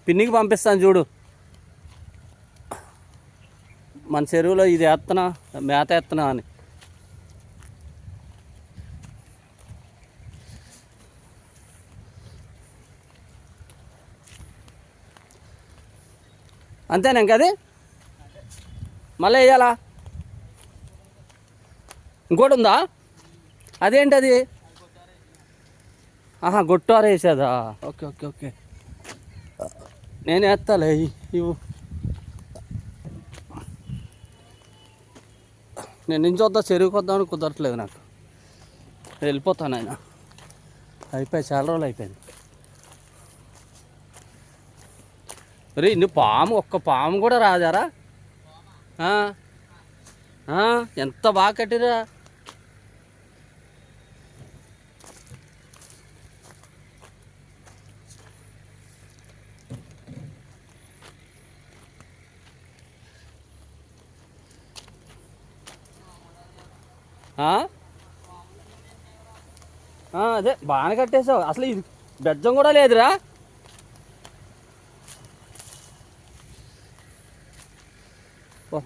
పిన్నికి పంపిస్తాను చూడు. మన చెరువులో ఇది వేస్తున్నా, మేత వేస్తున్నా అని. అంతేనా ఇంకది మళ్ళీ వేయాలా? ఇంకోటి ఉందా? అదేంటది? గొట్టారు వేసేదా? ఓకే ఓకే ఓకే, నేను వేస్తాలే. ఇవ్వు, నేను నించొద్దా చెరువుకి వద్దామని కుదరట్లేదు నాకు. వెళ్ళిపోతాను ఆయన. అయిపోయి చాలా రోజులు అయిపోయింది. రే నువ్వు పాము, ఒక్క పాము కూడా రాదారా? ఎంత బాగా కట్టిరా. అదే బాగానే కట్టేసావు. అసలు ఇది బెజ్జం కూడా లేదురా. ఓ